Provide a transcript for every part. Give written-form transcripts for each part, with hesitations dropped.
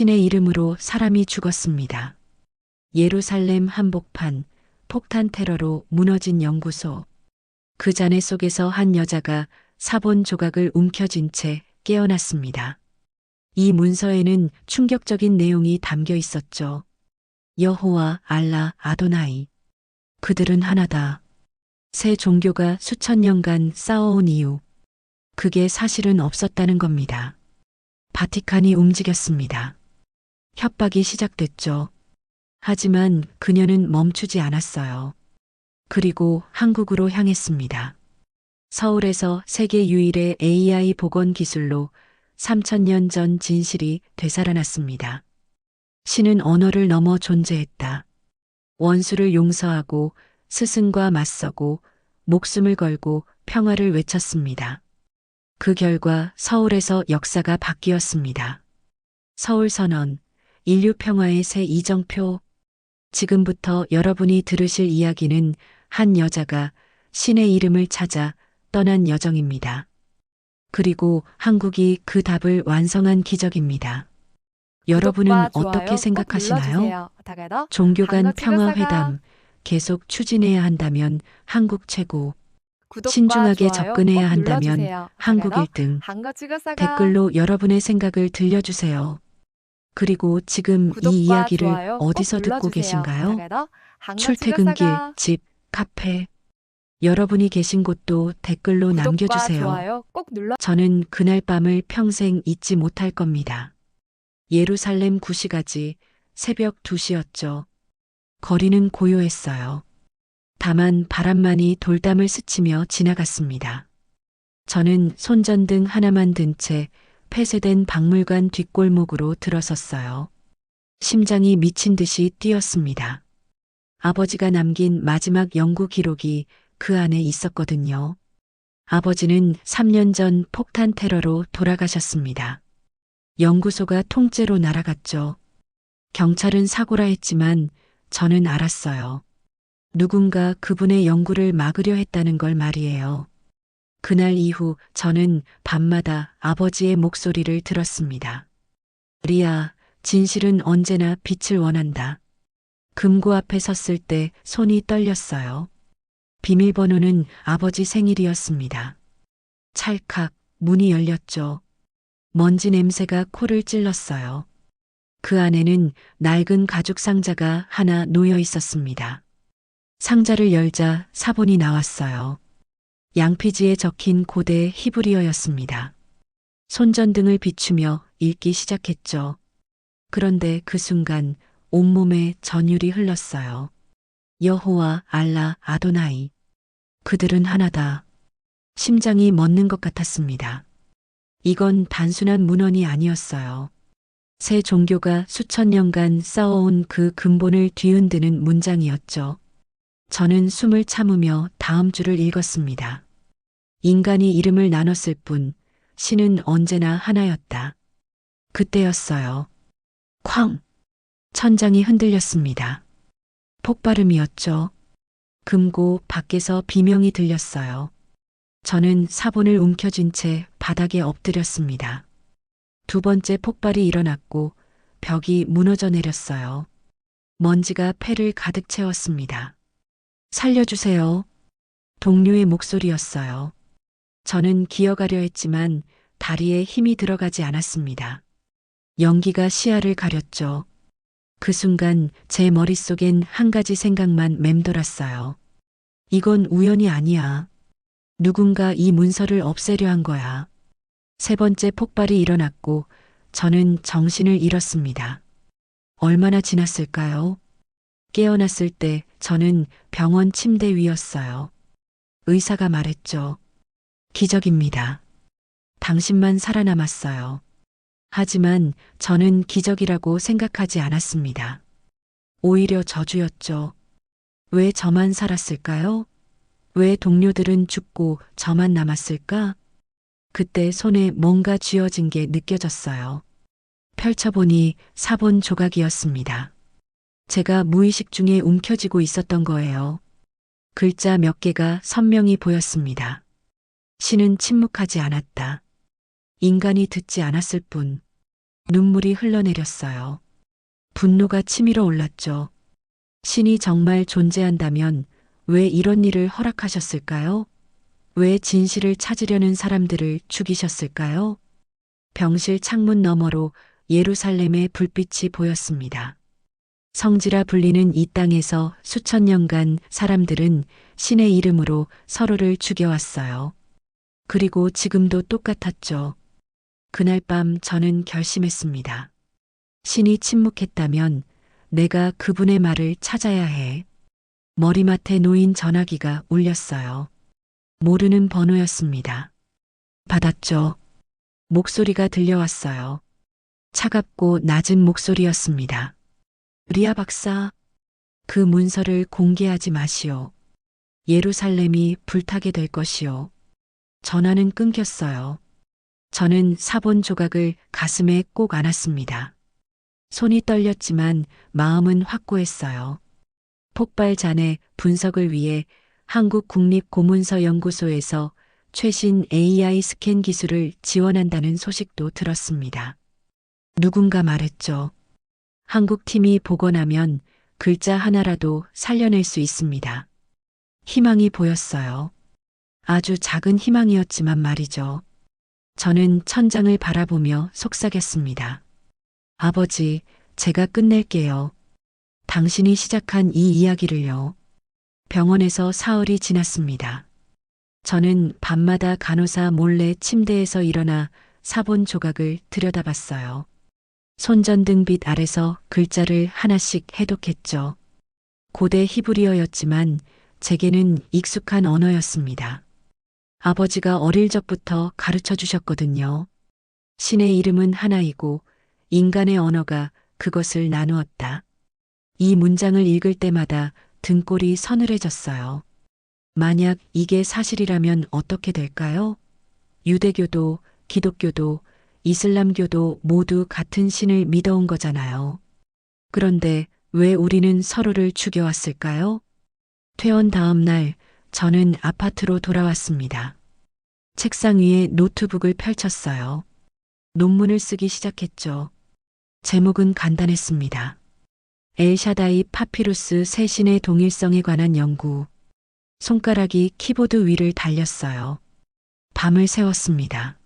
신의 이름으로 사람이 죽었습니다. 예루살렘 한복판, 폭탄 테러로 무너진 연구소. 그 잔해 속에서 한 여자가 사본 조각을 움켜쥔 채 깨어났습니다. 이 문서에는 충격적인 내용이 담겨 있었죠. 여호와, 알라, 아도나이. 그들은 하나다. 세 종교가 수천 년간 싸워온 이유. 그게 사실은 없었다는 겁니다. 바티칸이 움직였습니다. 협박이 시작됐죠. 하지만 그녀는 멈추지 않았어요. 그리고 한국으로 향했습니다. 서울에서 세계 유일의 AI 복원 기술로 3000년 전 진실이 되살아났습니다. 신은 언어를 넘어 존재했다. 원수를 용서하고 스승과 맞서고 목숨을 걸고 평화를 외쳤습니다. 그 결과 서울에서 역사가 바뀌었습니다. 서울선언, 인류 평화의 새 이정표. 지금부터 여러분이 들으실 이야기는 한 여자가 신의 이름을 찾아 떠난 여정입니다. 그리고 한국이 그 답을 완성한 기적입니다. 여러분은 구독과 어떻게 좋아요 꼭 생각하시나요? 눌러주세요. 다가더 종교 간 한거 평화 치고사가 회담 계속 추진해야 한다면 한국 최고, 구독과 신중하게 좋아요 꼭 접근해야 한다면 눌러주세요. 한국 다가더 1등, 한거 치고사가 댓글로 여러분의 생각을 들려주세요. 그리고 지금 이 구독과 이야기를 좋아요 꼭 어디서 듣고 눌러주세요. 계신가요? 다가더 한거 출퇴근길, 치고사가 집, 카페. 여러분이 계신 곳도 댓글로 구독과 남겨주세요. 좋아요 꼭 눌러 저는 그날 밤을 평생 잊지 못할 겁니다. 예루살렘 구시가지 새벽 2시였죠. 거리는 고요했어요. 다만 바람만이 돌담을 스치며 지나갔습니다. 저는 손전등 하나만 든 채 폐쇄된 박물관 뒷골목으로 들어섰어요. 심장이 미친 듯이 뛰었습니다. 아버지가 남긴 마지막 연구 기록이 그 안에 있었거든요. 아버지는 3년 전 폭탄 테러로 돌아가셨습니다. 연구소가 통째로 날아갔죠. 경찰은 사고라 했지만 저는 알았어요. 누군가 그분의 연구를 막으려 했다는 걸 말이에요. 그날 이후 저는 밤마다 아버지의 목소리를 들었습니다. 리아, 진실은 언제나 빛을 원한다. 금고 앞에 섰을 때 손이 떨렸어요. 비밀번호는 아버지 생일이었습니다. 찰칵 문이 열렸죠. 먼지 냄새가 코를 찔렀어요. 그 안에는 낡은 가죽 상자가 하나 놓여 있었습니다. 상자를 열자 사본이 나왔어요. 양피지에 적힌 고대 히브리어였습니다. 손전등을 비추며 읽기 시작했죠. 그런데 그 순간 온몸에 전율이 흘렀어요. 여호와, 알라, 아도나이. 그들은 하나다. 심장이 멎는 것 같았습니다. 이건 단순한 문헌이 아니었어요. 세 종교가 수천 년간 쌓아온 그 근본을 뒤흔드는 문장이었죠. 저는 숨을 참으며 다음 줄을 읽었습니다. 인간이 이름을 나눴을 뿐 신은 언제나 하나였다. 그때였어요. 쾅! 천장이 흔들렸습니다. 폭발음이었죠. 금고 밖에서 비명이 들렸어요. 저는 사본을 움켜쥔 채 바닥에 엎드렸습니다. 두 번째 폭발이 일어났고 벽이 무너져 내렸어요. 먼지가 폐를 가득 채웠습니다. 살려주세요. 동료의 목소리였어요. 저는 기어가려 했지만 다리에 힘이 들어가지 않았습니다. 연기가 시야를 가렸죠. 그 순간 제 머릿속엔 한 가지 생각만 맴돌았어요. 이건 우연이 아니야. 누군가 이 문서를 없애려 한 거야. 세 번째 폭발이 일어났고 저는 정신을 잃었습니다. 얼마나 지났을까요? 깨어났을 때 저는 병원 침대 위였어요. 의사가 말했죠. 기적입니다. 당신만 살아남았어요. 하지만 저는 기적이라고 생각하지 않았습니다. 오히려 저주였죠. 왜 저만 살았을까요? 왜 동료들은 죽고 저만 남았을까? 그때 손에 뭔가 쥐어진 게 느껴졌어요. 펼쳐보니 사본 조각이었습니다. 제가 무의식 중에 움켜쥐고 있었던 거예요. 글자 몇 개가 선명히 보였습니다. 신은 침묵하지 않았다. 인간이 듣지 않았을 뿐. 눈물이 흘러내렸어요. 분노가 치밀어 올랐죠. 신이 정말 존재한다면 왜 이런 일을 허락하셨을까요? 왜 진실을 찾으려는 사람들을 죽이셨을까요? 병실 창문 너머로 예루살렘의 불빛이 보였습니다. 성지라 불리는 이 땅에서 수천 년간 사람들은 신의 이름으로 서로를 죽여왔어요. 그리고 지금도 똑같았죠. 그날 밤 저는 결심했습니다. 신이 침묵했다면 내가 그분의 말을 찾아야 해. 머리맡에 놓인 전화기가 울렸어요. 모르는 번호였습니다. 받았죠. 목소리가 들려왔어요. 차갑고 낮은 목소리였습니다. 리아 박사, 그 문서를 공개하지 마시오. 예루살렘이 불타게 될 것이오. 전화는 끊겼어요. 저는 사본 조각을 가슴에 꼭 안았습니다. 손이 떨렸지만 마음은 확고했어요. 폭발 잔해 분석을 위해 한국국립고문서연구소에서 최신 AI 스캔 기술을 지원한다는 소식도 들었습니다. 누군가 말했죠. 한국 팀이 복원하면 글자 하나라도 살려낼 수 있습니다. 희망이 보였어요. 아주 작은 희망이었지만 말이죠. 저는 천장을 바라보며 속삭였습니다. 아버지, 제가 끝낼게요. 당신이 시작한 이 이야기를요. 병원에서 사흘이 지났습니다. 저는 밤마다 간호사 몰래 침대에서 일어나 사본 조각을 들여다봤어요. 손전등빛 아래서 글자를 하나씩 해독했죠. 고대 히브리어였지만 제게는 익숙한 언어였습니다. 아버지가 어릴 적부터 가르쳐 주셨거든요. 신의 이름은 하나이고 인간의 언어가 그것을 나누었다. 이 문장을 읽을 때마다 등골이 서늘해졌어요. 만약 이게 사실이라면 어떻게 될까요? 유대교도, 기독교도, 이슬람교도 모두 같은 신을 믿어온 거잖아요. 그런데 왜 우리는 서로를 죽여왔을까요? 퇴원 다음 날 저는 아파트로 돌아왔습니다. 책상 위에 노트북을 펼쳤어요. 논문을 쓰기 시작했죠. 제목은 간단했습니다. 엘샤다이 파피루스 새 신의 동일성에 관한 연구. 손가락이 키보드 위를 달렸어요. 밤을 새웠습니다.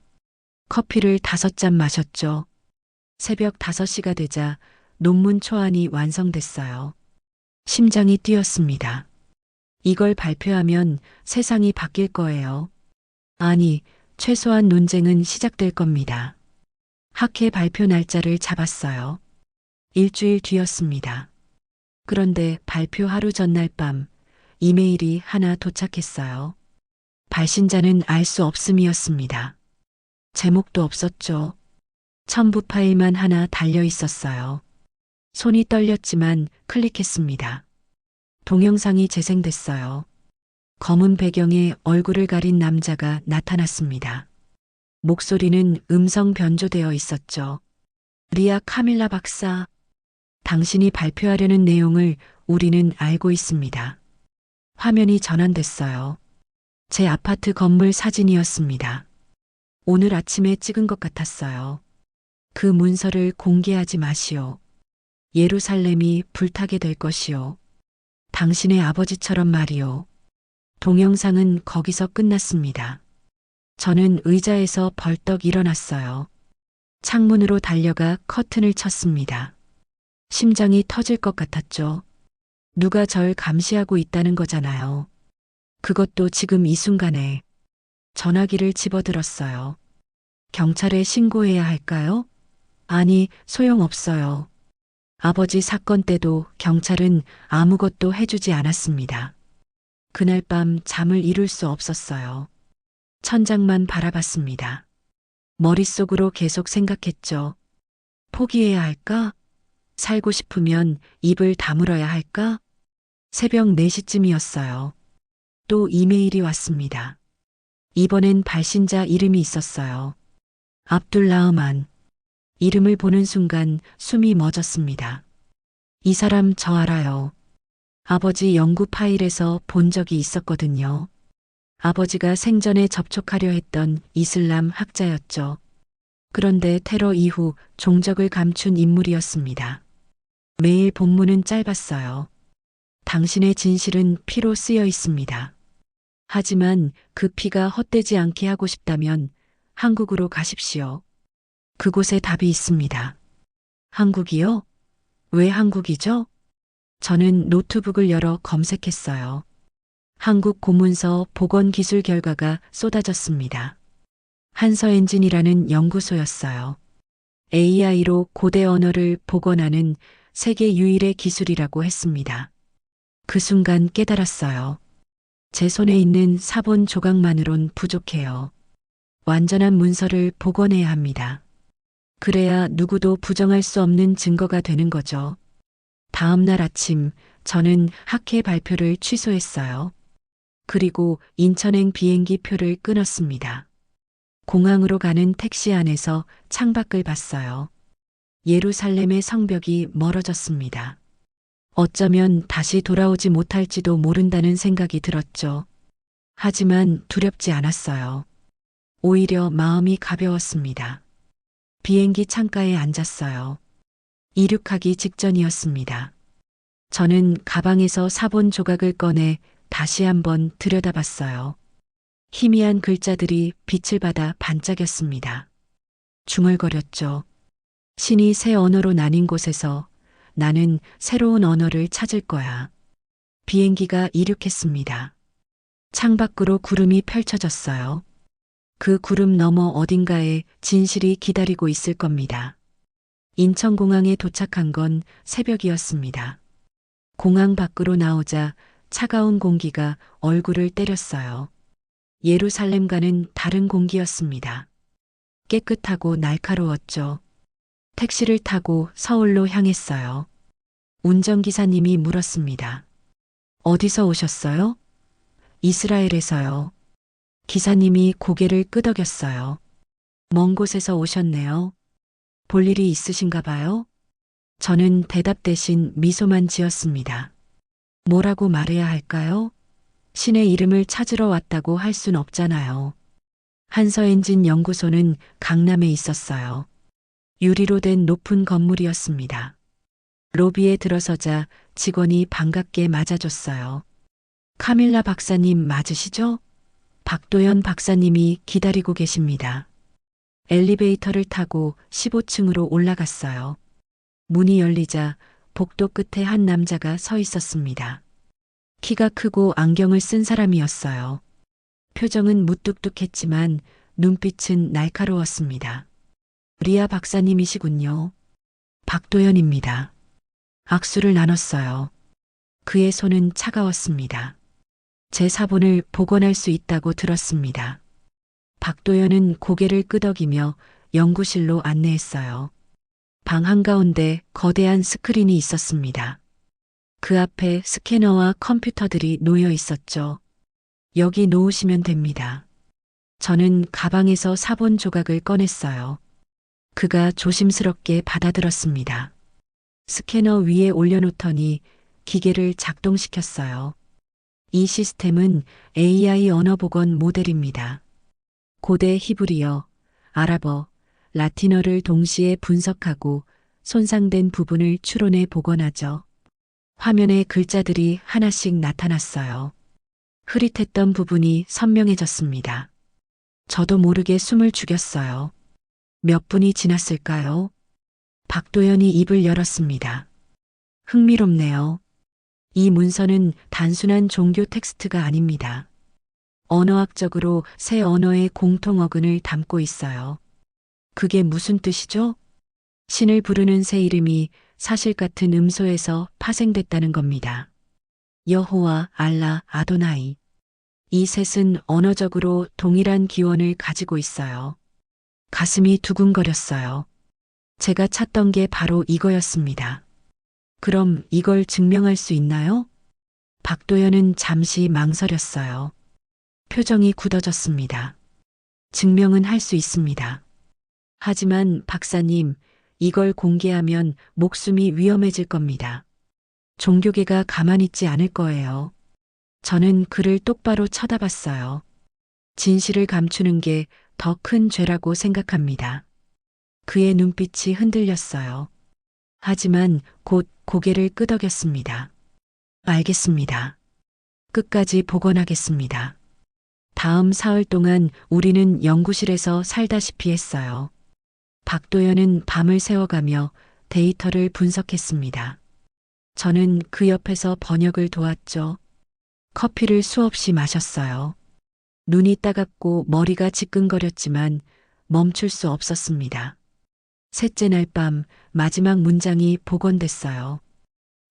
커피를 5잔 마셨죠. 새벽 5시가 되자 논문 초안이 완성됐어요. 심장이 뛰었습니다. 이걸 발표하면 세상이 바뀔 거예요. 아니, 최소한 논쟁은 시작될 겁니다. 학회 발표 날짜를 잡았어요. 일주일 뒤였습니다. 그런데 발표 하루 전날 밤 이메일이 하나 도착했어요. 발신자는 알 수 없음이었습니다. 제목도 없었죠. 첨부 파일만 하나 달려 있었어요. 손이 떨렸지만 클릭했습니다. 동영상이 재생됐어요. 검은 배경에 얼굴을 가린 남자가 나타났습니다. 목소리는 음성 변조되어 있었죠. 리아 카밀라 박사, 당신이 발표하려는 내용을 우리는 알고 있습니다. 화면이 전환됐어요. 제 아파트 건물 사진이었습니다. 오늘 아침에 찍은 것 같았어요. 그 문서를 공개하지 마시오. 예루살렘이 불타게 될 것이오. 당신의 아버지처럼 말이오. 동영상은 거기서 끝났습니다. 저는 의자에서 벌떡 일어났어요. 창문으로 달려가 커튼을 쳤습니다. 심장이 터질 것 같았죠. 누가 절 감시하고 있다는 거잖아요. 그것도 지금 이 순간에. 전화기를 집어들었어요. 경찰에 신고해야 할까요? 아니, 소용없어요. 아버지 사건 때도 경찰은 아무것도 해주지 않았습니다. 그날 밤 잠을 이룰 수 없었어요. 천장만 바라봤습니다. 머릿속으로 계속 생각했죠. 포기해야 할까? 살고 싶으면 입을 다물어야 할까? 새벽 4시쯤이었어요. 또 이메일이 왔습니다. 이번엔 발신자 이름이 있었어요. 압둘 라흐만. 이름을 보는 순간 숨이 멎었습니다. 이 사람 저 알아요. 아버지 연구 파일에서 본 적이 있었거든요. 아버지가 생전에 접촉하려 했던 이슬람 학자였죠. 그런데 테러 이후 종적을 감춘 인물이었습니다. 매일 본문은 짧았어요. 당신의 진실은 피로 쓰여 있습니다. 하지만 그 피가 헛되지 않게 하고 싶다면 한국으로 가십시오. 그곳에 답이 있습니다. 한국이요? 왜 한국이죠? 저는 노트북을 열어 검색했어요. 한국 고문서 복원 기술 결과가 쏟아졌습니다. 한서엔진이라는 연구소였어요. AI로 고대 언어를 복원하는 세계 유일의 기술이라고 했습니다. 그 순간 깨달았어요. 제 손에 있는 사본 조각만으론 부족해요. 완전한 문서를 복원해야 합니다. 그래야 누구도 부정할 수 없는 증거가 되는 거죠. 다음 날 아침 저는 학회 발표를 취소했어요. 그리고 인천행 비행기 표를 끊었습니다. 공항으로 가는 택시 안에서 창밖을 봤어요. 예루살렘의 성벽이 멀어졌습니다. 어쩌면 다시 돌아오지 못할지도 모른다는 생각이 들었죠. 하지만 두렵지 않았어요. 오히려 마음이 가벼웠습니다. 비행기 창가에 앉았어요. 이륙하기 직전이었습니다. 저는 가방에서 사본 조각을 꺼내 다시 한번 들여다봤어요. 희미한 글자들이 빛을 받아 반짝였습니다. 중얼거렸죠. 신이 새 언어로 나뉜 곳에서 나는 새로운 언어를 찾을 거야. 비행기가 이륙했습니다. 창밖으로 구름이 펼쳐졌어요. 그 구름 너머 어딘가에 진실이 기다리고 있을 겁니다. 인천공항에 도착한 건 새벽이었습니다. 공항 밖으로 나오자 차가운 공기가 얼굴을 때렸어요. 예루살렘과는 다른 공기였습니다. 깨끗하고 날카로웠죠. 택시를 타고 서울로 향했어요. 운전기사님이 물었습니다. 어디서 오셨어요? 이스라엘에서요. 기사님이 고개를 끄덕였어요. 먼 곳에서 오셨네요. 볼 일이 있으신가 봐요? 저는 대답 대신 미소만 지었습니다. 뭐라고 말해야 할까요? 신의 이름을 찾으러 왔다고 할 순 없잖아요. 한서엔진 연구소는 강남에 있었어요. 유리로 된 높은 건물이었습니다. 로비에 들어서자 직원이 반갑게 맞아줬어요. 카밀라 박사님 맞으시죠? 박도연 박사님이 기다리고 계십니다. 엘리베이터를 타고 15층으로 올라갔어요. 문이 열리자 복도 끝에 한 남자가 서 있었습니다. 키가 크고 안경을 쓴 사람이었어요. 표정은 무뚝뚝했지만 눈빛은 날카로웠습니다. 리아 박사님이시군요. 박도연입니다. 악수를 나눴어요. 그의 손은 차가웠습니다. 제 사본을 복원할 수 있다고 들었습니다. 박도연은 고개를 끄덕이며 연구실로 안내했어요. 방 한가운데 거대한 스크린이 있었습니다. 그 앞에 스캐너와 컴퓨터들이 놓여 있었죠. 여기 놓으시면 됩니다. 저는 가방에서 사본 조각을 꺼냈어요. 그가 조심스럽게 받아들었습니다. 스캐너 위에 올려놓더니 기계를 작동시켰어요. 이 시스템은 AI 언어 복원 모델입니다. 고대 히브리어, 아랍어, 라틴어를 동시에 분석하고 손상된 부분을 추론해 복원하죠. 화면에 글자들이 하나씩 나타났어요. 흐릿했던 부분이 선명해졌습니다. 저도 모르게 숨을 죽였어요. 몇 분이 지났을까요? 박도연이 입을 열었습니다. 흥미롭네요. 이 문서는 단순한 종교 텍스트가 아닙니다. 언어학적으로 새 언어의 공통 어근을 담고 있어요. 그게 무슨 뜻이죠? 신을 부르는 새 이름이 사실 같은 음소에서 파생됐다는 겁니다. 여호와, 알라, 아도나이. 이 셋은 언어적으로 동일한 기원을 가지고 있어요. 가슴이 두근거렸어요. 제가 찾던 게 바로 이거였습니다. 그럼 이걸 증명할 수 있나요? 박도연은 잠시 망설였어요. 표정이 굳어졌습니다. 증명은 할 수 있습니다. 하지만 박사님, 이걸 공개하면 목숨이 위험해질 겁니다. 종교계가 가만히 있지 않을 거예요. 저는 그를 똑바로 쳐다봤어요. 진실을 감추는 게 더 큰 죄라고 생각합니다. 그의 눈빛이 흔들렸어요. 하지만 곧 고개를 끄덕였습니다. 알겠습니다. 끝까지 복원하겠습니다. 다음 사흘 동안 우리는 연구실에서 살다시피 했어요. 박도연은 밤을 새워가며 데이터를 분석했습니다. 저는 그 옆에서 번역을 도왔죠. 커피를 수없이 마셨어요. 눈이 따갑고 머리가 지끈거렸지만 멈출 수 없었습니다. 셋째 날 밤 마지막 문장이 복원됐어요.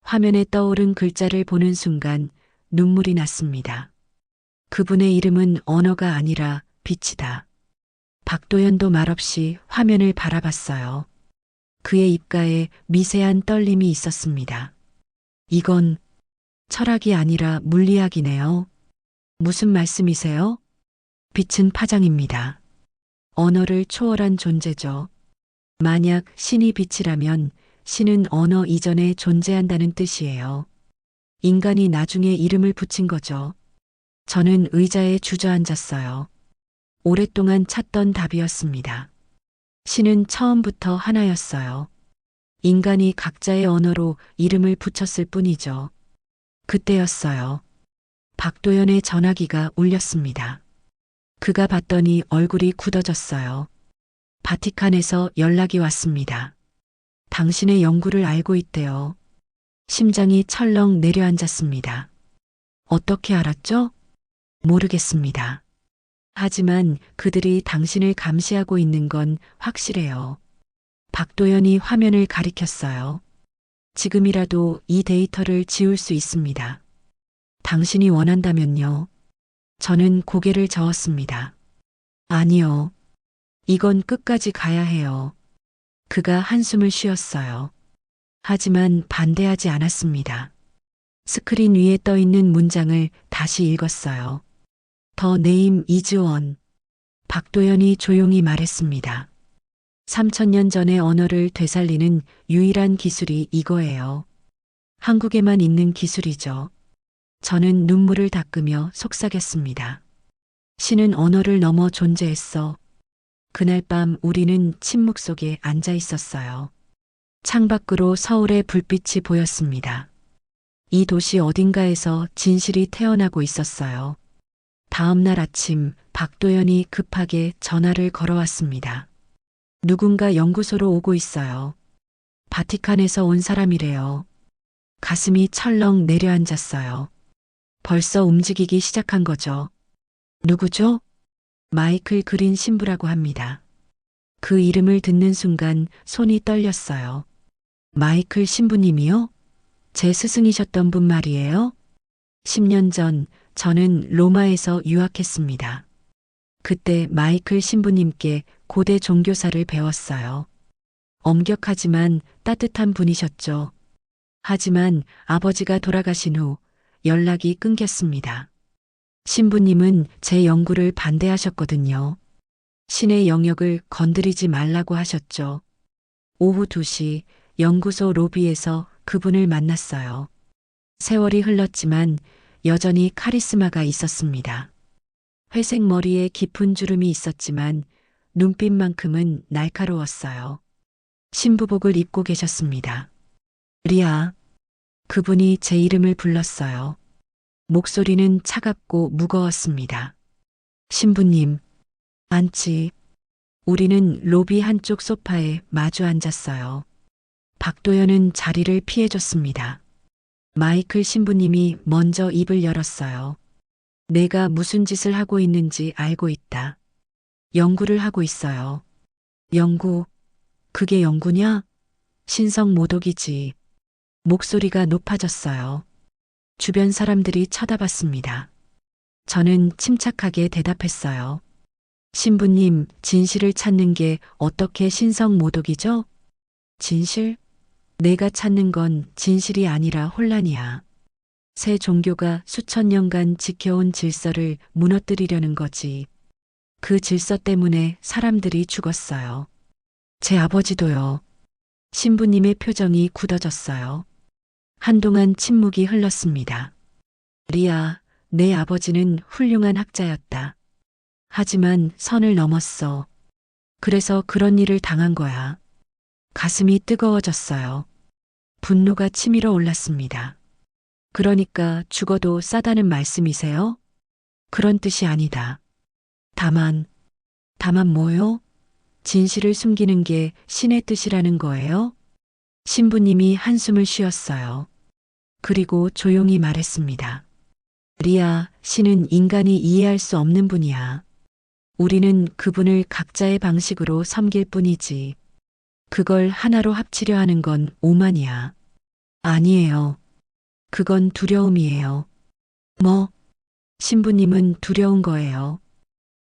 화면에 떠오른 글자를 보는 순간 눈물이 났습니다. 그분의 이름은 언어가 아니라 빛이다. 박도연도 말없이 화면을 바라봤어요. 그의 입가에 미세한 떨림이 있었습니다. 이건 철학이 아니라 물리학이네요. 무슨 말씀이세요? 빛은 파장입니다. 언어를 초월한 존재죠. 만약 신이 빛이라면 신은 언어 이전에 존재한다는 뜻이에요. 인간이 나중에 이름을 붙인 거죠. 저는 의자에 주저앉았어요. 오랫동안 찾던 답이었습니다. 신은 처음부터 하나였어요. 인간이 각자의 언어로 이름을 붙였을 뿐이죠. 그때였어요. 박도연의 전화기가 울렸습니다. 그가 받더니 얼굴이 굳어졌어요. 바티칸에서 연락이 왔습니다. 당신의 연구를 알고 있대요. 심장이 철렁 내려앉았습니다. 어떻게 알았죠? 모르겠습니다. 하지만 그들이 당신을 감시하고 있는 건 확실해요. 박도연이 화면을 가리켰어요. 지금이라도 이 데이터를 지울 수 있습니다. 당신이 원한다면요. 저는 고개를 저었습니다. 아니요. 이건 끝까지 가야 해요. 그가 한숨을 쉬었어요. 하지만 반대하지 않았습니다. 스크린 위에 떠 있는 문장을 다시 읽었어요. The name is one. 박도연이 조용히 말했습니다. 3000년 전의 언어를 되살리는 유일한 기술이 이거예요. 한국에만 있는 기술이죠. 저는 눈물을 닦으며 속삭였습니다. 신은 언어를 넘어 존재했어. 그날 밤 우리는 침묵 속에 앉아 있었어요. 창밖으로 서울의 불빛이 보였습니다. 이 도시 어딘가에서 진실이 태어나고 있었어요. 다음 날 아침 박도연이 급하게 전화를 걸어왔습니다. 누군가 연구소로 오고 있어요. 바티칸에서 온 사람이래요. 가슴이 철렁 내려앉았어요. 벌써 움직이기 시작한 거죠. 누구죠? 마이클 그린 신부라고 합니다. 그 이름을 듣는 순간 손이 떨렸어요. 마이클 신부님이요? 제 스승이셨던 분 말이에요? 10년 전 저는 로마에서 유학했습니다. 그때 마이클 신부님께 고대 종교사를 배웠어요. 엄격하지만 따뜻한 분이셨죠. 하지만 아버지가 돌아가신 후 연락이 끊겼습니다. 신부님은 제 연구를 반대하셨거든요. 신의 영역을 건드리지 말라고 하셨죠. 오후 2시 연구소 로비에서 그분을 만났어요. 세월이 흘렀지만 여전히 카리스마가 있었습니다. 회색 머리에 깊은 주름이 있었지만 눈빛만큼은 날카로웠어요. 신부복을 입고 계셨습니다. 리아. 그분이 제 이름을 불렀어요. 목소리는 차갑고 무거웠습니다. 신부님, 안치. 우리는 로비 한쪽 소파에 마주 앉았어요. 박도연은 자리를 피해줬습니다. 마이클 신부님이 먼저 입을 열었어요. 내가 무슨 짓을 하고 있는지 알고 있다. 연구를 하고 있어요. 연구, 그게 연구냐? 신성 모독이지. 목소리가 높아졌어요. 주변 사람들이 쳐다봤습니다. 저는 침착하게 대답했어요. 신부님, 진실을 찾는 게 어떻게 신성 모독이죠? 진실? 내가 찾는 건 진실이 아니라 혼란이야. 새 종교가 수천 년간 지켜온 질서를 무너뜨리려는 거지. 그 질서 때문에 사람들이 죽었어요. 제 아버지도요. 신부님의 표정이 굳어졌어요. 한동안 침묵이 흘렀습니다. 리아, 내 아버지는 훌륭한 학자였다. 하지만 선을 넘었어. 그래서 그런 일을 당한 거야. 가슴이 뜨거워졌어요. 분노가 치밀어 올랐습니다. 그러니까 죽어도 싸다는 말씀이세요? 그런 뜻이 아니다. 다만, 다만 뭐요? 진실을 숨기는 게 신의 뜻이라는 거예요? 신부님이 한숨을 쉬었어요. 그리고 조용히 말했습니다. 리아, 신은 인간이 이해할 수 없는 분이야. 우리는 그분을 각자의 방식으로 섬길 뿐이지. 그걸 하나로 합치려 하는 건 오만이야. 아니에요. 그건 두려움이에요. 뭐? 신부님은 두려운 거예요.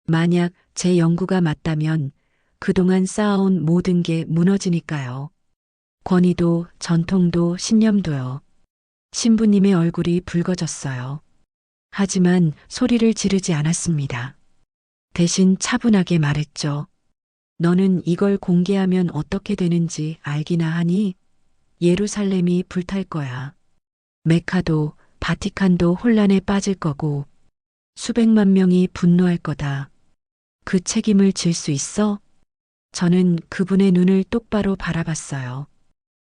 만약 제 연구가 맞다면 그동안 쌓아온 모든 게 무너지니까요. 권위도, 전통도, 신념도요. 신부님의 얼굴이 붉어졌어요. 하지만 소리를 지르지 않았습니다. 대신 차분하게 말했죠. 너는 이걸 공개하면 어떻게 되는지 알기나 하니? 예루살렘이 불탈 거야. 메카도, 바티칸도 혼란에 빠질 거고, 수백만 명이 분노할 거다. 그 책임을 질 수 있어? 저는 그분의 눈을 똑바로 바라봤어요.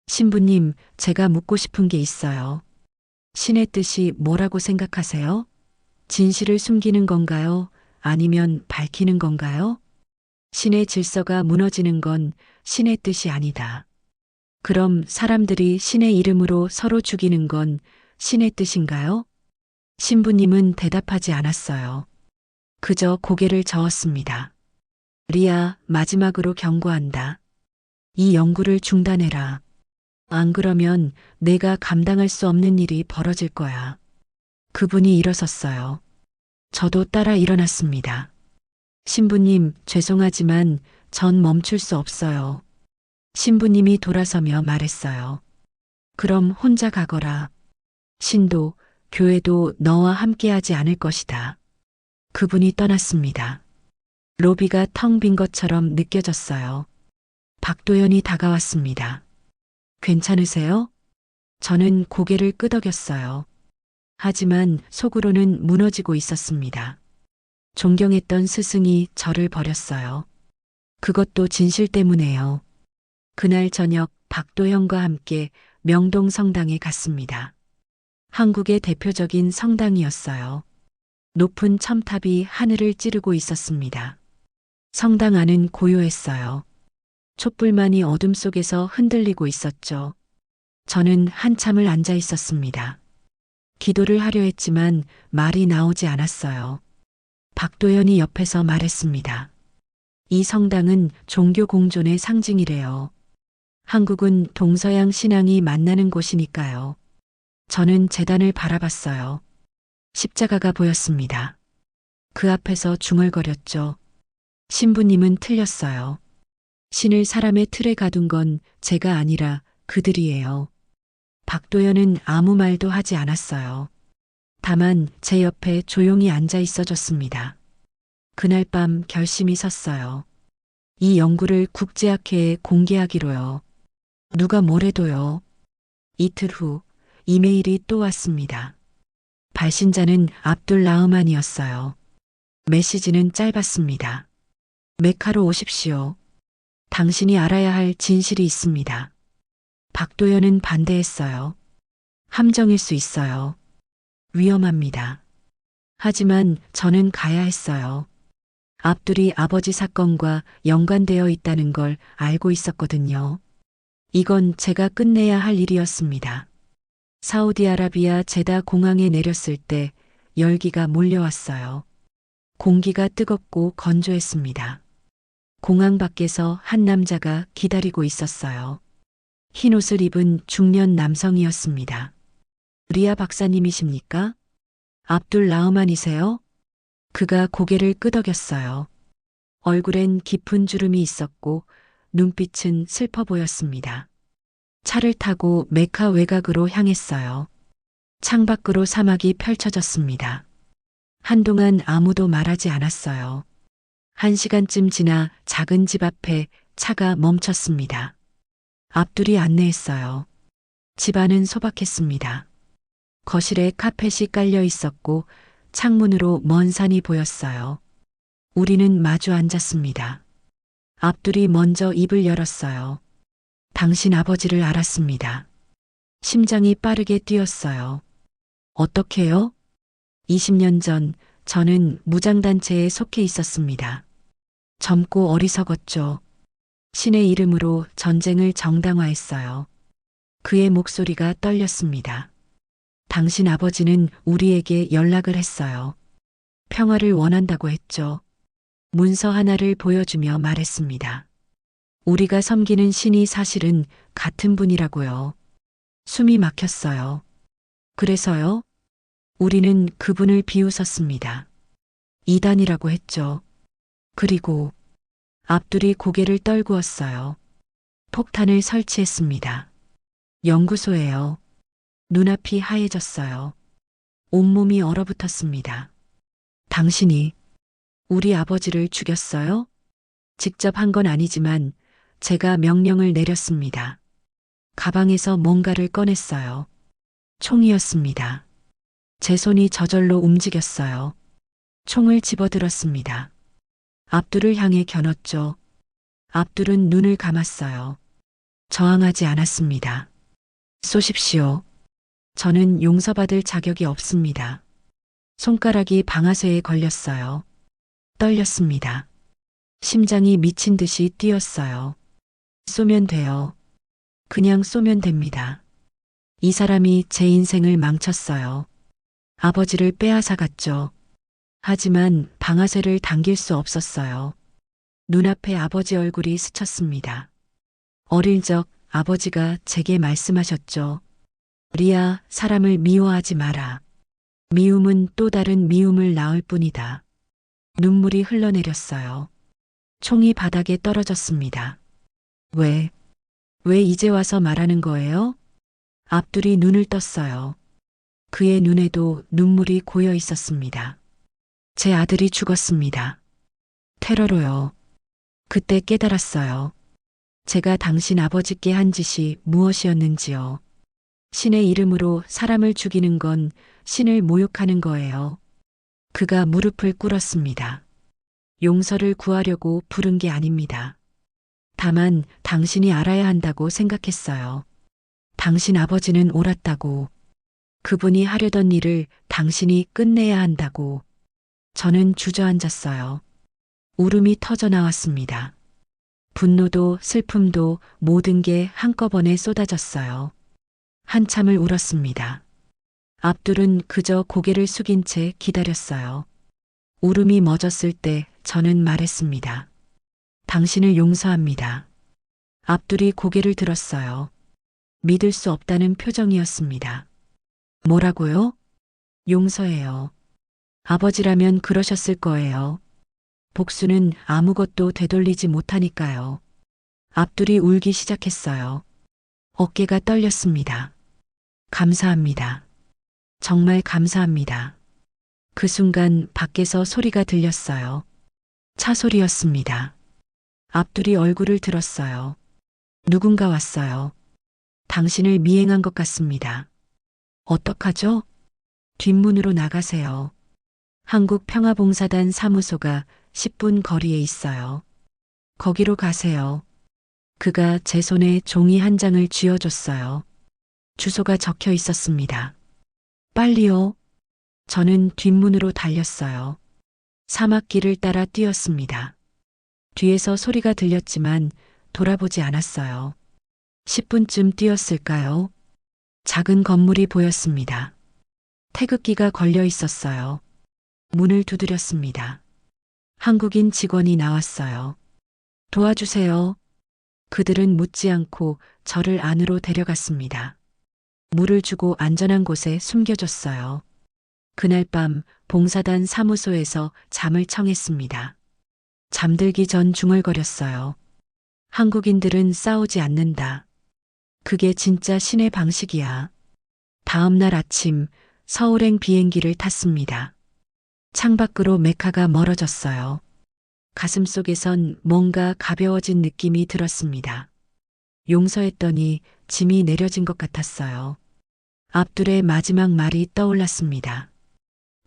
신부님, 제가 묻고 싶은 게 있어요. 신의 뜻이 뭐라고 생각하세요? 진실을 숨기는 건가요? 아니면 밝히는 건가요? 신의 질서가 무너지는 건 신의 뜻이 아니다. 그럼 사람들이 신의 이름으로 서로 죽이는 건 신의 뜻인가요? 신부님은 대답하지 않았어요. 그저 고개를 저었습니다. 리아, 마지막으로 경고한다. 이 연구를 중단해라. 안 그러면 내가 감당할 수 없는 일이 벌어질 거야. 그분이 일어섰어요. 저도 따라 일어났습니다. 신부님, 죄송하지만 전 멈출 수 없어요. 신부님이 돌아서며 말했어요. 그럼 혼자 가거라. 신도, 교회도 너와 함께하지 않을 것이다. 그분이 떠났습니다. 로비가 텅 빈 것처럼 느껴졌어요. 박도연이 다가왔습니다. 괜찮으세요? 저는 고개를 끄덕였어요. 하지만 속으로는 무너지고 있었습니다. 존경했던 스승이 저를 버렸어요. 그것도 진실 때문에요. 그날 저녁 박도현과 함께 명동 성당에 갔습니다. 한국의 대표적인 성당이었어요. 높은 첨탑이 하늘을 찌르고 있었습니다. 성당 안은 고요했어요. 촛불만이 어둠 속에서 흔들리고 있었죠. 저는 한참을 앉아 있었습니다. 기도를 하려 했지만 말이 나오지 않았어요. 박도연이 옆에서 말했습니다. 이 성당은 종교 공존의 상징이래요. 한국은 동서양 신앙이 만나는 곳이니까요. 저는 제단을 바라봤어요. 십자가가 보였습니다. 그 앞에서 중얼거렸죠. 신부님은 틀렸어요. 신을 사람의 틀에 가둔 건 제가 아니라 그들이에요. 박도연은 아무 말도 하지 않았어요. 다만 제 옆에 조용히 앉아 있어줬습니다. 그날 밤 결심이 섰어요. 이 연구를 국제학회에 공개하기로요. 누가 뭐래도요. 이틀 후 이메일이 또 왔습니다. 발신자는 압둘 라흐만이었어요. 메시지는 짧았습니다. 메카로 오십시오. 당신이 알아야 할 진실이 있습니다. 박도연은 반대했어요. 함정일 수 있어요. 위험합니다. 하지만 저는 가야 했어요. 압둘이 아버지 사건과 연관되어 있다는 걸 알고 있었거든요. 이건 제가 끝내야 할 일이었습니다. 사우디아라비아 제다 공항에 내렸을 때 열기가 몰려왔어요. 공기가 뜨겁고 건조했습니다. 공항 밖에서 한 남자가 기다리고 있었어요. 흰 옷을 입은 중년 남성이었습니다. 리아 박사님이십니까? 압둘 라흐만이세요? 그가 고개를 끄덕였어요. 얼굴엔 깊은 주름이 있었고 눈빛은 슬퍼 보였습니다. 차를 타고 메카 외곽으로 향했어요. 창밖으로 사막이 펼쳐졌습니다. 한동안 아무도 말하지 않았어요. 1시간쯤 지나 작은 집 앞에 차가 멈췄습니다. 압둘이 안내했어요. 집 안은 소박했습니다. 거실에 카펫이 깔려 있었고 창문으로 먼 산이 보였어요. 우리는 마주 앉았습니다. 압둘이 먼저 입을 열었어요. 당신 아버지를 알았습니다. 심장이 빠르게 뛰었어요. 어떻게요? 20년 전 저는 무장단체에 속해 있었습니다. 젊고 어리석었죠. 신의 이름으로 전쟁을 정당화했어요. 그의 목소리가 떨렸습니다. 당신 아버지는 우리에게 연락을 했어요. 평화를 원한다고 했죠. 문서 하나를 보여주며 말했습니다. 우리가 섬기는 신이 사실은 같은 분이라고요. 숨이 막혔어요. 그래서요? 우리는 그분을 비웃었습니다. 이단이라고 했죠. 그리고 압둘이 고개를 떨구었어요. 폭탄을 설치했습니다. 연구소에요. 눈앞이 하얘졌어요. 온몸이 얼어붙었습니다. 당신이 우리 아버지를 죽였어요? 직접 한 건 아니지만 제가 명령을 내렸습니다. 가방에서 뭔가를 꺼냈어요. 총이었습니다. 제 손이 저절로 움직였어요. 총을 집어들었습니다. 압둘을 향해 겨눴죠. 압둘은 눈을 감았어요. 저항하지 않았습니다. 쏘십시오. 저는 용서받을 자격이 없습니다. 손가락이 방아쇠에 걸렸어요. 떨렸습니다. 심장이 미친 듯이 뛰었어요. 쏘면 돼요. 그냥 쏘면 됩니다. 이 사람이 제 인생을 망쳤어요. 아버지를 빼앗아갔죠. 하지만 방아쇠를 당길 수 없었어요. 눈앞에 아버지 얼굴이 스쳤습니다. 어릴 적 아버지가 제게 말씀하셨죠. 리아, 사람을 미워하지 마라. 미움은 또 다른 미움을 낳을 뿐이다. 눈물이 흘러내렸어요. 총이 바닥에 떨어졌습니다. 왜 이제 와서 말하는 거예요? 압둘이 눈을 떴어요. 그의 눈에도 눈물이 고여 있었습니다. 제 아들이 죽었습니다. 테러로요. 그때 깨달았어요. 제가 당신 아버지께 한 짓이 무엇이었는지요. 신의 이름으로 사람을 죽이는 건 신을 모욕하는 거예요. 그가 무릎을 꿇었습니다. 용서를 구하려고 부른 게 아닙니다. 다만 당신이 알아야 한다고 생각했어요. 당신 아버지는 옳았다고. 그분이 하려던 일을 당신이 끝내야 한다고. 저는 주저앉았어요. 울음이 터져 나왔습니다. 분노도 슬픔도 모든 게 한꺼번에 쏟아졌어요. 한참을 울었습니다. 압둘은 그저 고개를 숙인 채 기다렸어요. 울음이 멎었을 때 저는 말했습니다. 당신을 용서합니다. 압둘이 고개를 들었어요. 믿을 수 없다는 표정이었습니다. 뭐라고요? 용서해요. 아버지라면 그러셨을 거예요. 복수는 아무것도 되돌리지 못하니까요. 압둘이 울기 시작했어요. 어깨가 떨렸습니다. 감사합니다. 정말 감사합니다. 그 순간 밖에서 소리가 들렸어요. 차 소리였습니다. 압둘이 얼굴을 들었어요. 누군가 왔어요. 당신을 미행한 것 같습니다. 어떡하죠? 뒷문으로 나가세요. 한국평화봉사단 사무소가 10분 거리에 있어요. 거기로 가세요. 그가 제 손에 종이 한 장을 쥐어줬어요. 주소가 적혀 있었습니다. 빨리요. 저는 뒷문으로 달렸어요. 사막길을 따라 뛰었습니다. 뒤에서 소리가 들렸지만 돌아보지 않았어요. 10분쯤 뛰었을까요? 작은 건물이 보였습니다. 태극기가 걸려 있었어요. 문을 두드렸습니다. 한국인 직원이 나왔어요. 도와주세요. 그들은 묻지 않고 저를 안으로 데려갔습니다. 물을 주고 안전한 곳에 숨겨줬어요. 그날 밤 봉사단 사무소에서 잠을 청했습니다. 잠들기 전 중얼거렸어요. 한국인들은 싸우지 않는다. 그게 진짜 신의 방식이야. 다음 날 아침 서울행 비행기를 탔습니다. 창밖으로 메카가 멀어졌어요. 가슴속에선 뭔가 가벼워진 느낌이 들었습니다. 용서했더니 짐이 내려진 것 같았어요. 압둘의 마지막 말이 떠올랐습니다.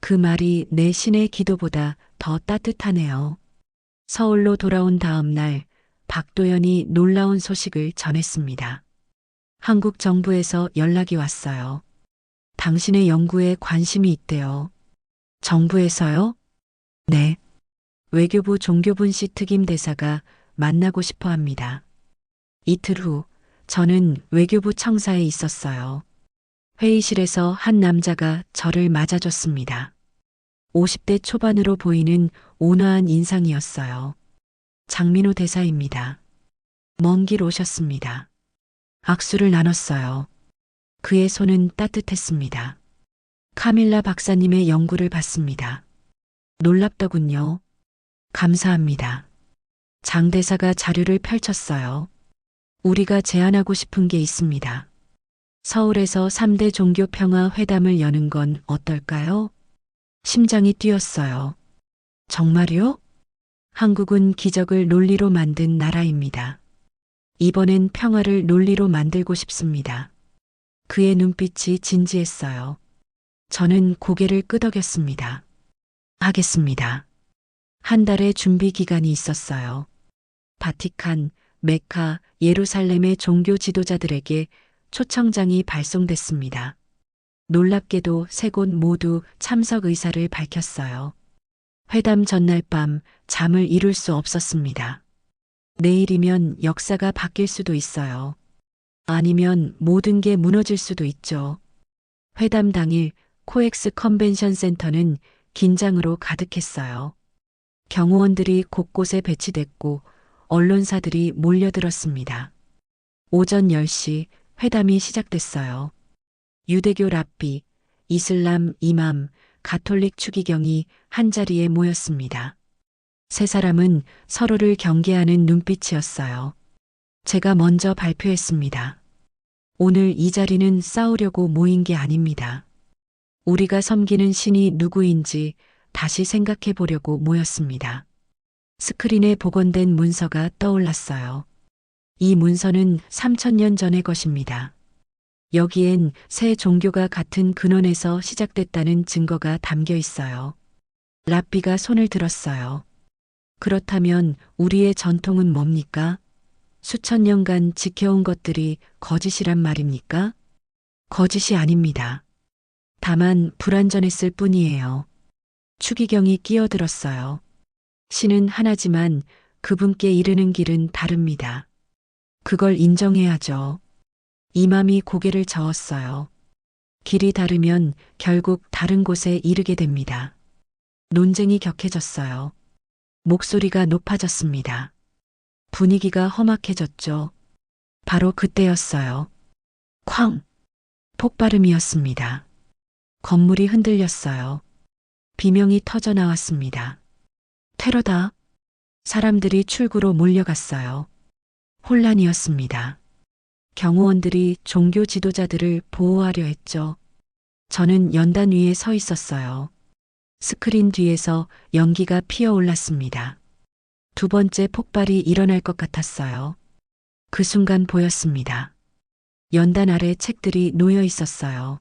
그 말이 내 신의 기도보다 더 따뜻하네요. 서울로 돌아온 다음 날 박도연이 놀라운 소식을 전했습니다. 한국 정부에서 연락이 왔어요. 당신의 연구에 관심이 있대요. 정부에서요? 네. 외교부 종교분씨 특임 대사가 만나고 싶어 합니다. 이틀 후 저는 외교부 청사에 있었어요. 회의실에서 한 남자가 저를 맞아줬습니다. 50대 초반으로 보이는 온화한 인상이었어요. 장민호 대사입니다. 먼 길 오셨습니다. 악수를 나눴어요. 그의 손은 따뜻했습니다. 카밀라 박사님의 연구를 봤습니다. 놀랍더군요. 감사합니다. 장 대사가 자료를 펼쳤어요. 우리가 제안하고 싶은 게 있습니다. 서울에서 3대 종교 평화 회담을 여는 건 어떨까요? 심장이 뛰었어요. 정말요? 한국은 기적을 논리로 만든 나라입니다. 이번엔 평화를 논리로 만들고 싶습니다. 그의 눈빛이 진지했어요. 저는 고개를 끄덕였습니다. 하겠습니다. 한 달의 준비 기간이 있었어요. 바티칸, 메카, 예루살렘의 종교 지도자들에게 초청장이 발송됐습니다. 놀랍게도 세 곳 모두 참석 의사를 밝혔어요. 회담 전날 밤 잠을 이룰 수 없었습니다. 내일이면 역사가 바뀔 수도 있어요. 아니면 모든 게 무너질 수도 있죠. 회담 당일 코엑스 컨벤션 센터는 긴장으로 가득했어요. 경호원들이 곳곳에 배치됐고 언론사들이 몰려들었습니다. 오전 10시 회담이 시작됐어요. 유대교 랍비, 이슬람 이맘, 가톨릭 추기경이 한자리에 모였습니다. 세 사람은 서로를 경계하는 눈빛이었어요. 제가 먼저 발표했습니다. 오늘 이 자리는 싸우려고 모인 게 아닙니다. 우리가 섬기는 신이 누구인지 다시 생각해 보려고 모였습니다. 스크린에 복원된 문서가 떠올랐어요. 이 문서는 3000년 전의 것입니다. 여기엔 세 종교가 같은 근원에서 시작됐다는 증거가 담겨 있어요. 랍비가 손을 들었어요. 그렇다면 우리의 전통은 뭡니까? 수천 년간 지켜온 것들이 거짓이란 말입니까? 거짓이 아닙니다. 다만 불완전했을 뿐이에요. 추기경이 끼어들었어요. 신은 하나지만 그분께 이르는 길은 다릅니다. 그걸 인정해야죠. 이맘이 고개를 저었어요. 길이 다르면 결국 다른 곳에 이르게 됩니다. 논쟁이 격해졌어요. 목소리가 높아졌습니다. 분위기가 험악해졌죠. 바로 그때였어요. 쾅! 폭발음이었습니다. 건물이 흔들렸어요. 비명이 터져 나왔습니다. 테러다. 사람들이 출구로 몰려갔어요. 혼란이었습니다. 경호원들이 종교 지도자들을 보호하려 했죠. 저는 연단 위에 서 있었어요. 스크린 뒤에서 연기가 피어올랐습니다. 두 번째 폭발이 일어날 것 같았어요. 그 순간 보였습니다. 연단 아래 책들이 놓여 있었어요.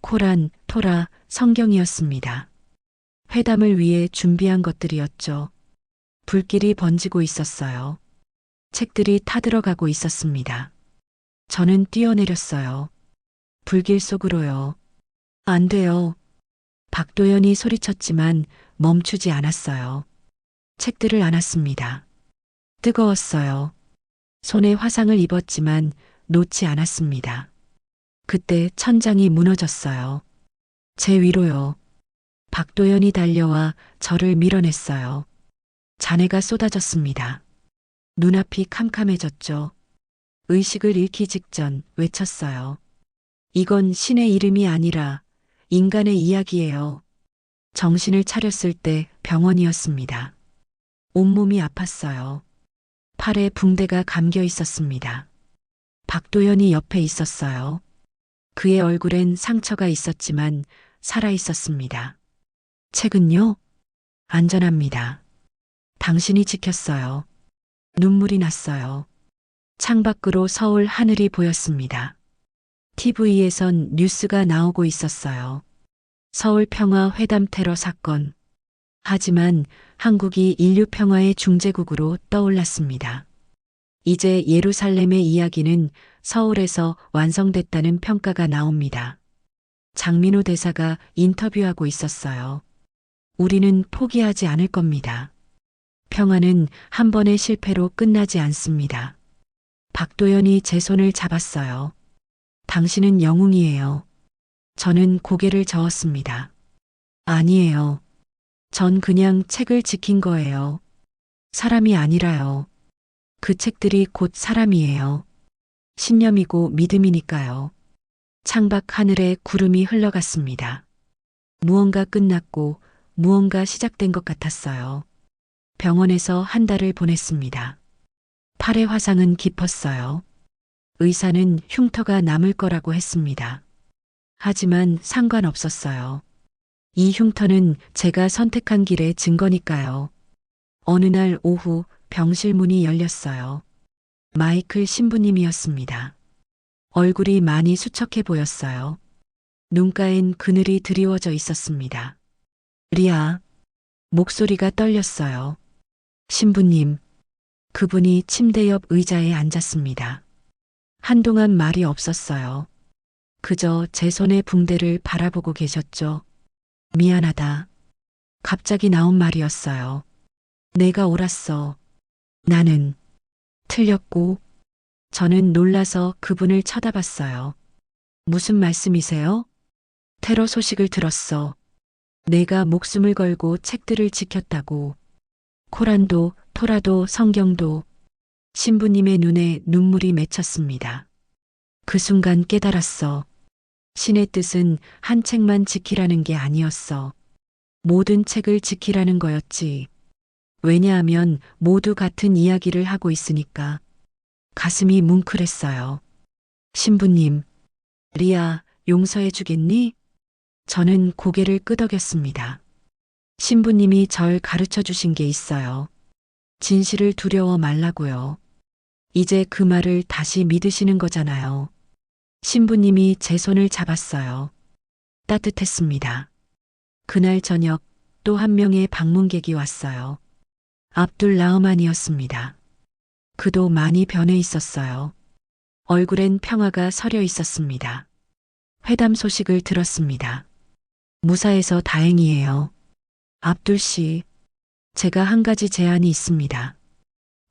코란, 토라, 성경이었습니다. 회담을 위해 준비한 것들이었죠. 불길이 번지고 있었어요. 책들이 타들어가고 있었습니다. 저는 뛰어내렸어요. 불길 속으로요. 안 돼요. 박도연이 소리쳤지만 멈추지 않았어요. 책들을 안았습니다. 뜨거웠어요. 손에 화상을 입었지만 놓지 않았습니다. 그때 천장이 무너졌어요. 제 위로요. 박도연이 달려와 저를 밀어냈어요. 잔해가 쏟아졌습니다. 눈앞이 캄캄해졌죠. 의식을 잃기 직전 외쳤어요. 이건 신의 이름이 아니라 인간의 이야기예요. 정신을 차렸을 때 병원이었습니다. 온몸이 아팠어요. 팔에 붕대가 감겨 있었습니다. 박도연이 옆에 있었어요. 그의 얼굴엔 상처가 있었지만 살아 있었습니다. 책은요? 안전합니다. 당신이 지켰어요. 눈물이 났어요. 창밖으로 서울 하늘이 보였습니다. TV에선 뉴스가 나오고 있었어요. 서울 평화 회담 테러 사건. 하지만 한국이 인류 평화의 중재국으로 떠올랐습니다. 이제 예루살렘의 이야기는 서울에서 완성됐다는 평가가 나옵니다. 장민호 대사가 인터뷰하고 있었어요. 우리는 포기하지 않을 겁니다. 평화는 한 번의 실패로 끝나지 않습니다. 박도연이 제 손을 잡았어요. 당신은 영웅이에요. 저는 고개를 저었습니다. 아니에요. 전 그냥 책을 지킨 거예요. 사람이 아니라요. 그 책들이 곧 사람이에요. 신념이고 믿음이니까요. 창밖 하늘에 구름이 흘러갔습니다. 무언가 끝났고 무언가 시작된 것 같았어요. 병원에서 한 달을 보냈습니다. 팔의 화상은 깊었어요. 의사는 흉터가 남을 거라고 했습니다. 하지만 상관없었어요. 이 흉터는 제가 선택한 길의 증거니까요. 어느 날 오후 병실 문이 열렸어요. 마이클 신부님이었습니다. 얼굴이 많이 수척해 보였어요. 눈가엔 그늘이 드리워져 있었습니다. 리아, 목소리가 떨렸어요. 신부님, 그분이 침대 옆 의자에 앉았습니다. 한동안 말이 없었어요. 그저 제 손의 붕대를 바라보고 계셨죠. 미안하다. 갑자기 나온 말이었어요. 내가 옳았어. 나는 틀렸고, 저는 놀라서 그분을 쳐다봤어요. 무슨 말씀이세요? 테러 소식을 들었어. 내가 목숨을 걸고 책들을 지켰다고. 코란도, 토라도, 성경도. 신부님의 눈에 눈물이 맺혔습니다. 그 순간 깨달았어. 신의 뜻은 한 책만 지키라는 게 아니었어. 모든 책을 지키라는 거였지. 왜냐하면 모두 같은 이야기를 하고 있으니까. 가슴이 뭉클했어요. 신부님, 리아, 용서해 주겠니? 저는 고개를 끄덕였습니다. 신부님이 절 가르쳐 주신 게 있어요. 진실을 두려워 말라고요. 이제 그 말을 다시 믿으시는 거잖아요. 신부님이 제 손을 잡았어요. 따뜻했습니다. 그날 저녁 또 한 명의 방문객이 왔어요. 압둘 라흐만이었습니다. 그도 많이 변해 있었어요. 얼굴엔 평화가 서려 있었습니다. 회담 소식을 들었습니다. 무사해서 다행이에요. 압둘 씨, 제가 한 가지 제안이 있습니다.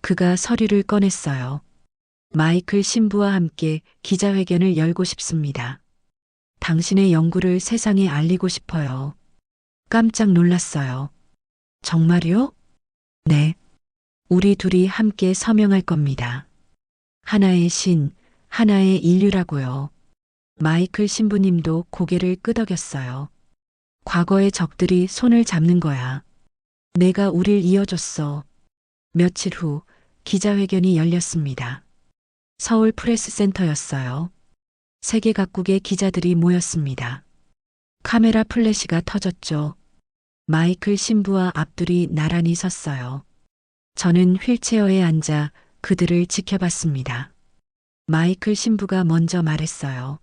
그가 서류를 꺼냈어요. 마이클 신부와 함께 기자회견을 열고 싶습니다. 당신의 연구를 세상에 알리고 싶어요. 깜짝 놀랐어요. 정말요? 네. 우리 둘이 함께 서명할 겁니다. 하나의 신, 하나의 인류라고요. 마이클 신부님도 고개를 끄덕였어요. 과거의 적들이 손을 잡는 거야. 내가 우릴 이어줬어. 며칠 후 기자회견이 열렸습니다. 서울 프레스센터였어요. 세계 각국의 기자들이 모였습니다. 카메라 플래시가 터졌죠. 마이클 신부와 압둘이 나란히 섰어요. 저는 휠체어에 앉아 그들을 지켜봤습니다. 마이클 신부가 먼저 말했어요.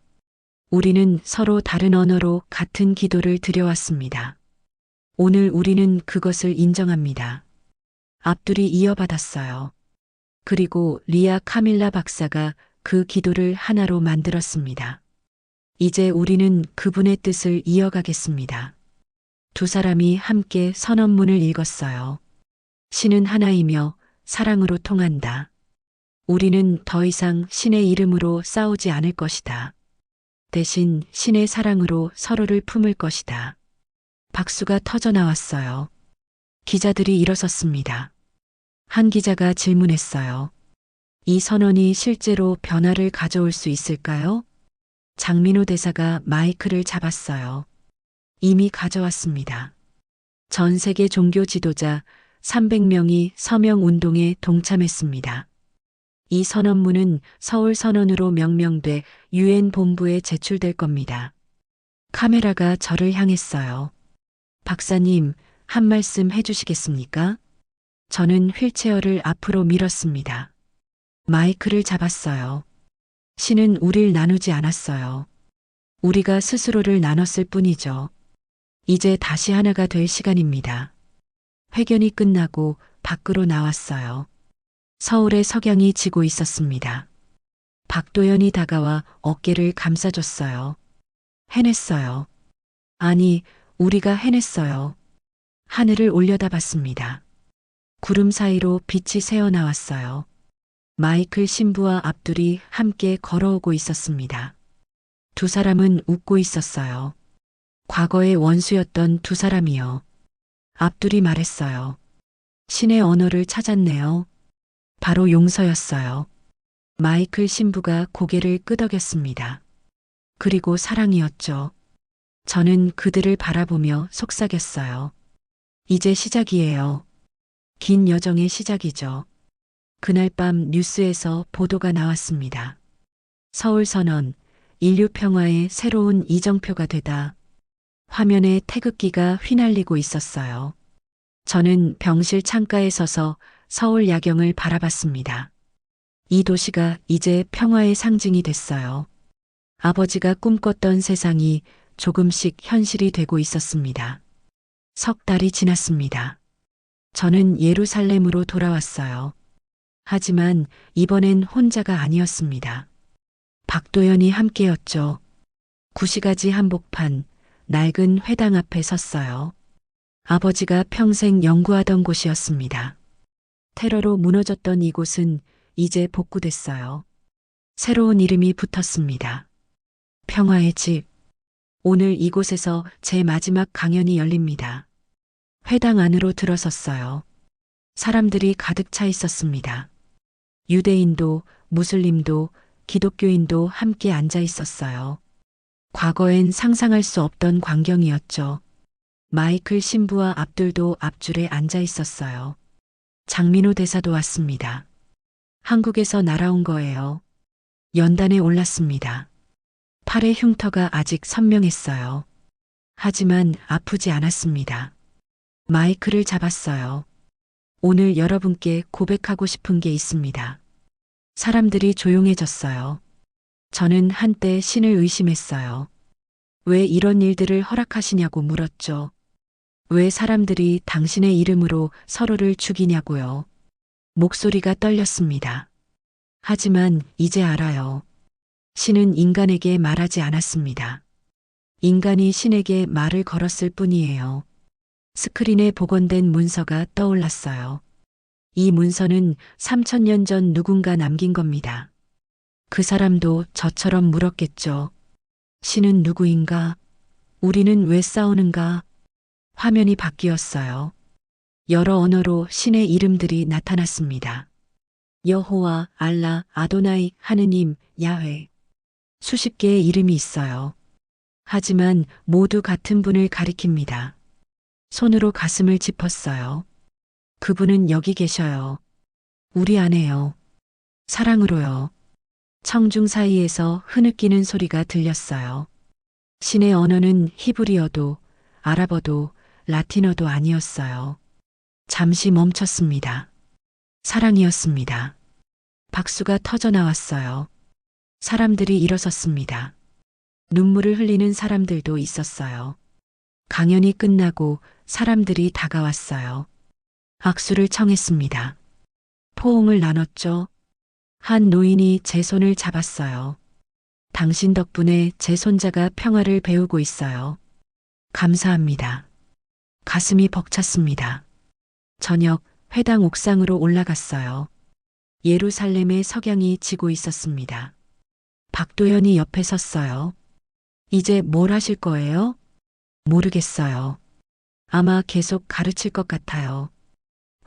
우리는 서로 다른 언어로 같은 기도를 드려왔습니다. 오늘 우리는 그것을 인정합니다. 압둘이 이어받았어요. 그리고 리아 카밀라 박사가 그 기도를 하나로 만들었습니다. 이제 우리는 그분의 뜻을 이어가겠습니다. 두 사람이 함께 선언문을 읽었어요. 신은 하나이며 사랑으로 통한다. 우리는 더 이상 신의 이름으로 싸우지 않을 것이다. 대신 신의 사랑으로 서로를 품을 것이다. 박수가 터져 나왔어요. 기자들이 일어섰습니다. 한 기자가 질문했어요. 이 선언이 실제로 변화를 가져올 수 있을까요? 장민호 대사가 마이크를 잡았어요. 이미 가져왔습니다. 전 세계 종교 지도자 300명이 서명 운동에 동참했습니다. 이 선언문은 서울 선언으로 명명돼 유엔 본부에 제출될 겁니다. 카메라가 저를 향했어요. 박사님, 한 말씀 해주시겠습니까? 저는 휠체어를 앞으로 밀었습니다. 마이크를 잡았어요. 신은 우릴 나누지 않았어요. 우리가 스스로를 나눴을 뿐이죠. 이제 다시 하나가 될 시간입니다. 회견이 끝나고 밖으로 나왔어요. 서울의 석양이 지고 있었습니다. 박도연이 다가와 어깨를 감싸줬어요. 해냈어요. 아니, 우리가 해냈어요. 하늘을 올려다봤습니다. 구름 사이로 빛이 새어나왔어요. 마이클 신부와 압둘이 함께 걸어오고 있었습니다. 두 사람은 웃고 있었어요. 과거의 원수였던 두 사람이요. 압둘이 말했어요. 신의 언어를 찾았네요. 바로 용서였어요. 마이클 신부가 고개를 끄덕였습니다. 그리고 사랑이었죠. 저는 그들을 바라보며 속삭였어요. 이제 시작이에요. 긴 여정의 시작이죠. 그날 밤 뉴스에서 보도가 나왔습니다. 서울 선언, 인류 평화의 새로운 이정표가 되다. 화면에 태극기가 휘날리고 있었어요. 저는 병실 창가에 서서 서울 야경을 바라봤습니다. 이 도시가 이제 평화의 상징이 됐어요. 아버지가 꿈꿨던 세상이 조금씩 현실이 되고 있었습니다. 석 달이 지났습니다. 저는 예루살렘으로 돌아왔어요. 하지만 이번엔 혼자가 아니었습니다. 박도연이 함께였죠. 구시가지 한복판, 낡은 회당 앞에 섰어요. 아버지가 평생 연구하던 곳이었습니다. 테러로 무너졌던 이곳은 이제 복구됐어요. 새로운 이름이 붙었습니다. 평화의 집. 오늘 이곳에서 제 마지막 강연이 열립니다. 회당 안으로 들어섰어요. 사람들이 가득 차 있었습니다. 유대인도, 무슬림도, 기독교인도 함께 앉아 있었어요. 과거엔 상상할 수 없던 광경이었죠. 마이클 신부와 압둘도 앞줄에 앉아 있었어요. 장민호 대사도 왔습니다. 한국에서 날아온 거예요. 연단에 올랐습니다. 팔의 흉터가 아직 선명했어요. 하지만 아프지 않았습니다. 마이크를 잡았어요. 오늘 여러분께 고백하고 싶은 게 있습니다. 사람들이 조용해졌어요. 저는 한때 신을 의심했어요. 왜 이런 일들을 허락하시냐고 물었죠. 왜 사람들이 당신의 이름으로 서로를 죽이냐고요. 목소리가 떨렸습니다. 하지만 이제 알아요. 신은 인간에게 말하지 않았습니다. 인간이 신에게 말을 걸었을 뿐이에요. 스크린에 복원된 문서가 떠올랐어요. 이 문서는 3000년 전 누군가 남긴 겁니다. 그 사람도 저처럼 물었겠죠. 신은 누구인가? 우리는 왜 싸우는가? 화면이 바뀌었어요. 여러 언어로 신의 이름들이 나타났습니다. 여호와, 알라, 아도나이, 하느님, 야훼. 수십 개의 이름이 있어요. 하지만 모두 같은 분을 가리킵니다. 손으로 가슴을 짚었어요. 그분은 여기 계셔요. 우리 안에요. 사랑으로요. 청중 사이에서 흐느끼는 소리가 들렸어요. 신의 언어는 히브리어도, 아랍어도, 라틴어도 아니었어요. 잠시 멈췄습니다. 사랑이었습니다. 박수가 터져 나왔어요. 사람들이 일어섰습니다. 눈물을 흘리는 사람들도 있었어요. 강연이 끝나고 사람들이 다가왔어요. 악수를 청했습니다. 포옹을 나눴죠. 한 노인이 제 손을 잡았어요. 당신 덕분에 제 손자가 평화를 배우고 있어요. 감사합니다. 가슴이 벅찼습니다. 저녁 회당 옥상으로 올라갔어요. 예루살렘의 석양이 지고 있었습니다. 박도연이 옆에 섰어요. 이제 뭘 하실 거예요? 모르겠어요. 아마 계속 가르칠 것 같아요.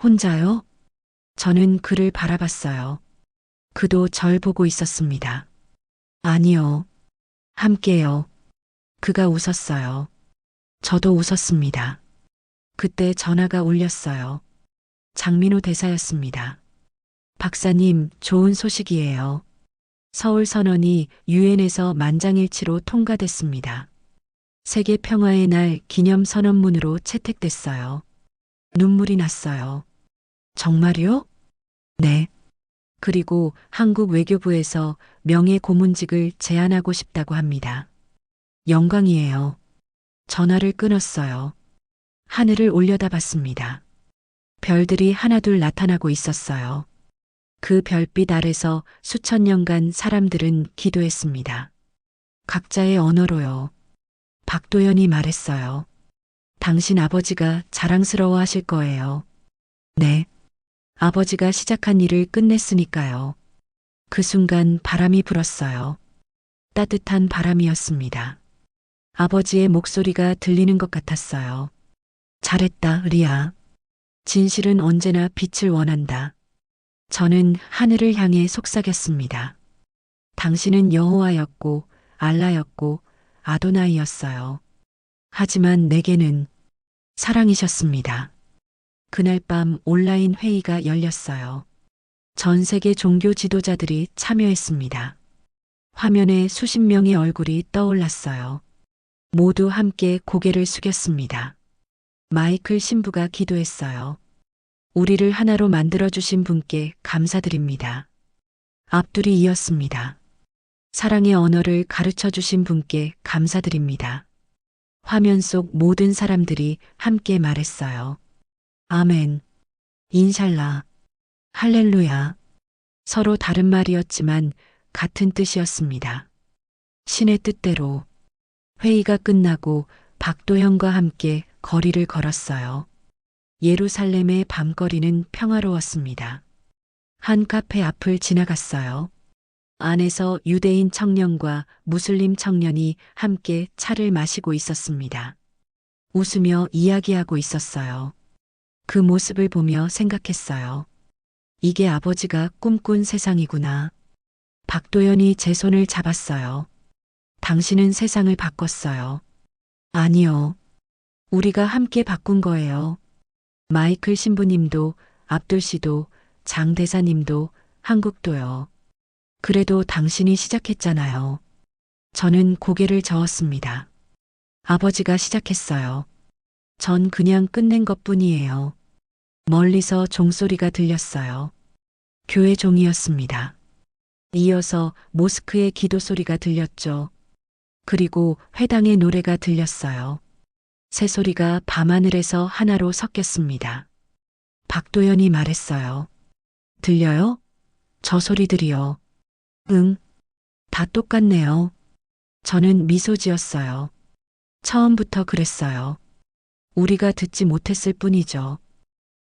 혼자요? 저는 그를 바라봤어요. 그도 절 보고 있었습니다. 아니요. 함께요. 그가 웃었어요. 저도 웃었습니다. 그때 전화가 울렸어요. 장민호 대사였습니다. 박사님, 좋은 소식이에요. 서울 선언이 유엔에서 만장일치로 통과됐습니다. 세계 평화의 날 기념 선언문으로 채택됐어요. 눈물이 났어요. 정말요? 네. 그리고 한국 외교부에서 명예 고문직을 제안하고 싶다고 합니다. 영광이에요. 전화를 끊었어요. 하늘을 올려다봤습니다. 별들이 하나둘 나타나고 있었어요. 그 별빛 아래서 수천 년간 사람들은 기도했습니다. 각자의 언어로요. 박도연이 말했어요. 당신 아버지가 자랑스러워 하실 거예요. 네. 아버지가 시작한 일을 끝냈으니까요. 그 순간 바람이 불었어요. 따뜻한 바람이었습니다. 아버지의 목소리가 들리는 것 같았어요. 잘했다, 리아. 진실은 언제나 빛을 원한다. 저는 하늘을 향해 속삭였습니다. 당신은 여호와였고 알라였고 아도나이였어요. 하지만 내게는 사랑이셨습니다. 그날 밤 온라인 회의가 열렸어요. 전 세계 종교 지도자들이 참여했습니다. 화면에 수십 명의 얼굴이 떠올랐어요. 모두 함께 고개를 숙였습니다. 마이클 신부가 기도했어요. 우리를 하나로 만들어주신 분께 감사드립니다. 압둘이 이었습니다. 사랑의 언어를 가르쳐 주신 분께 감사드립니다. 화면 속 모든 사람들이 함께 말했어요. 아멘. 인샬라. 할렐루야. 서로 다른 말이었지만 같은 뜻이었습니다. 신의 뜻대로. 회의가 끝나고 박도현과 함께 거리를 걸었어요. 예루살렘의 밤거리는 평화로웠습니다. 한 카페 앞을 지나갔어요. 안에서 유대인 청년과 무슬림 청년이 함께 차를 마시고 있었습니다. 웃으며 이야기하고 있었어요. 그 모습을 보며 생각했어요. 이게 아버지가 꿈꾼 세상이구나. 박도연이 제 손을 잡았어요. 당신은 세상을 바꿨어요. 아니요. 우리가 함께 바꾼 거예요. 마이클 신부님도, 압둘 씨도, 장 대사님도, 한국도요. 그래도 당신이 시작했잖아요. 저는 고개를 저었습니다. 아버지가 시작했어요. 전 그냥 끝낸 것뿐이에요. 멀리서 종소리가 들렸어요. 교회 종이었습니다. 이어서 모스크의 기도 소리가 들렸죠. 그리고 회당의 노래가 들렸어요. 새소리가 밤하늘에서 하나로 섞였습니다. 박도연이 말했어요. 들려요? 저 소리들이요. 응. 다 똑같네요. 저는 미소 지었어요. 처음부터 그랬어요. 우리가 듣지 못했을 뿐이죠.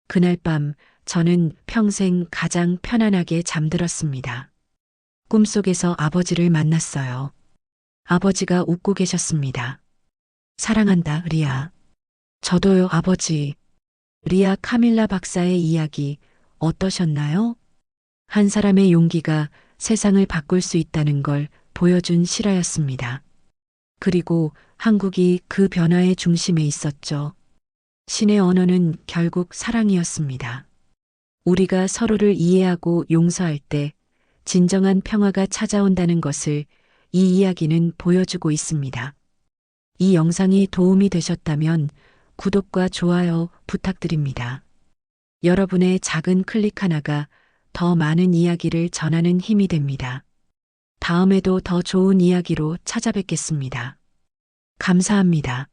그날 밤 저는 평생 가장 편안하게 잠들었습니다. 꿈속에서 아버지를 만났어요. 아버지가 웃고 계셨습니다. 사랑한다, 리아. 저도요, 아버지. 리아 카밀라 박사의 이야기 어떠셨나요? 한 사람의 용기가 세상을 바꿀 수 있다는 걸 보여준 실화였습니다. 그리고 한국이 그 변화의 중심에 있었죠. 신의 언어는 결국 사랑이었습니다. 우리가 서로를 이해하고 용서할 때 진정한 평화가 찾아온다는 것을 이 이야기는 보여주고 있습니다. 이 영상이 도움이 되셨다면 구독과 좋아요 부탁드립니다. 여러분의 작은 클릭 하나가 더 많은 이야기를 전하는 힘이 됩니다. 다음에도 더 좋은 이야기로 찾아뵙겠습니다. 감사합니다.